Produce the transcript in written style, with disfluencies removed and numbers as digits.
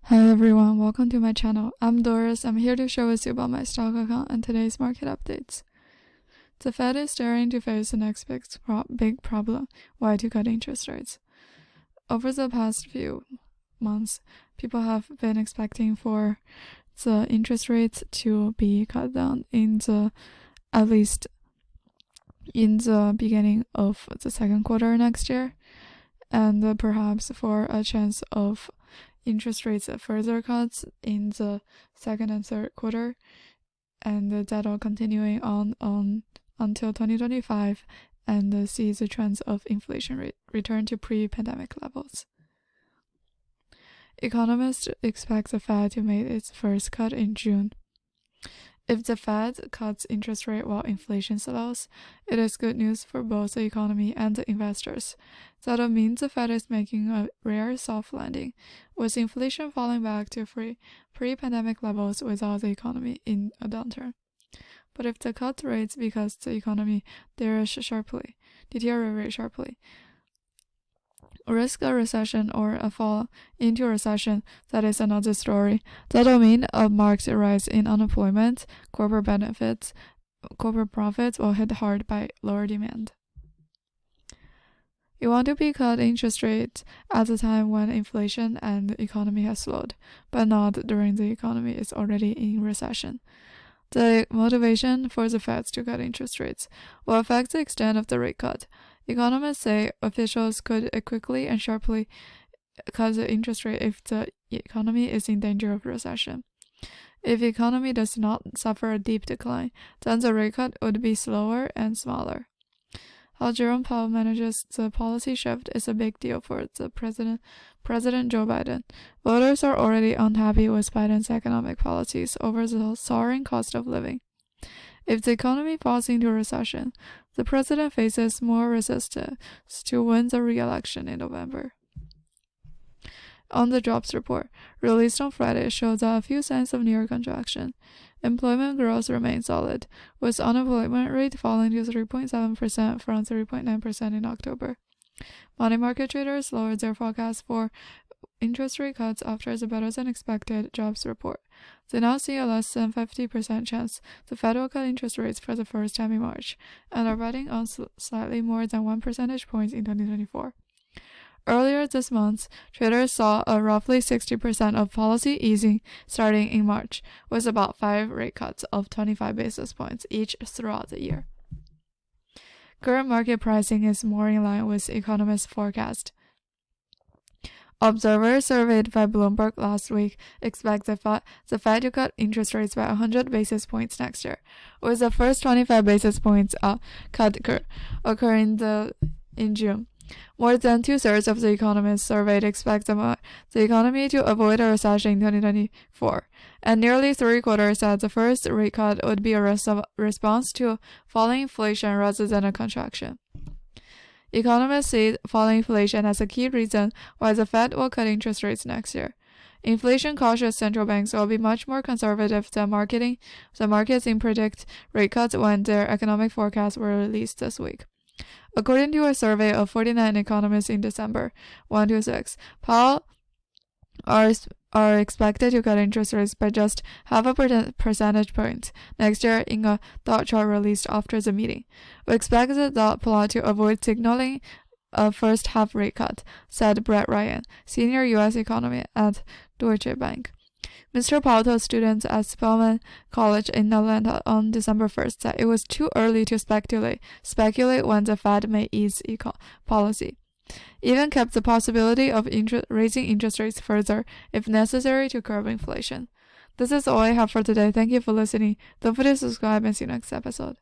Hi everyone, welcome to my channel. I'm Doris. I'm here to share with you about my stock account and today's market updates. The Fed is starting to face the next big problem: why to cut interest rates. Over the past few months, people have been expecting for the interest rates to be cut down at least in the beginning of the second quarter next year, and perhaps for a chance of interest rates further cuts in the second and third quarter, and that'll continuing on until 2025 and see the trends of inflation rate return to pre-pandemic levels. Economists expect the Fed to make its first cut in June. If the Fed cuts interest rate while inflation slows, it is good news for both the economy and the investors. That'll mean the Fed is making a rare soft landing, with inflation falling back to pre-pandemic levels without the economy in a downturn. But if the cut rates because the economy deteriorates sharply, risk a recession or a fall into a recession, that is another story. That'll mean a marked rise in unemployment, corporate profits will hit hard by lower demand. You want to be cut interest rates at a time when inflation and the economy has slowed, but not during the economy is already in recession. The motivation for the Fed to cut interest rates will affect the extent of the rate cut. Economists say officials could quickly and sharply cut the interest rate if the economy is in danger of recession. If the economy does not suffer a deep decline, then the rate cut would be slower and smaller. How Jerome Powell manages the policy shift is a big deal for the President Joe Biden. Voters are already unhappy with Biden's economic policies over the soaring cost of living. If the economy falls into recession, the president faces more resistance to win the re-election in November. On the jobs report, released on Friday, shows a few signs of near contraction. Employment growth remains solid, with unemployment rate falling to 3.7% from 3.9% in October. Money market traders lowered their forecast for interest rate cuts after the better-than-expected jobs report. They now see a less than 50% chance the Fed will cut interest rates for the first time in March, and are betting on slightly more than 1 percentage point in 2024. Earlier this month, traders saw a roughly 60% of policy easing starting in March, with about 5 rate cuts of 25 basis points each throughout the year. Current market pricing is more in line with economists' forecast. Observers surveyed by Bloomberg last week expect the Fed to cut interest rates by 100 basis points next year, with the first 25 basis points cut occurring in June. More than 2/3 of the economists surveyed expect the economy to avoid a recession in 2024, and nearly 3/4 said the first rate cut would be a response to falling inflation rather than a contraction. Economists see falling inflation as a key reason why the Fed will cut interest rates next year. Inflation-cautious central banks will be much more conservative than the markets in predict rate cuts when their economic forecasts were released this week. According to a survey of 49 economists in December 1-6, Powell are expected to cut interest rates by just half a percentage point next year in a dot chart released after the meeting. We expect the dot plot to avoid signaling a first half rate cut, said Brett Ryan, senior U.S. economist at Deutsche Bank. Mr. Powell told students at Spelman College in Atlanta on December 1st that it was too early to speculate when the Fed may ease policy. Even kept the possibility of raising interest rates further if necessary to curb inflation. This is all I have for today. Thank you for listening. Don't forget to subscribe and see you next episode.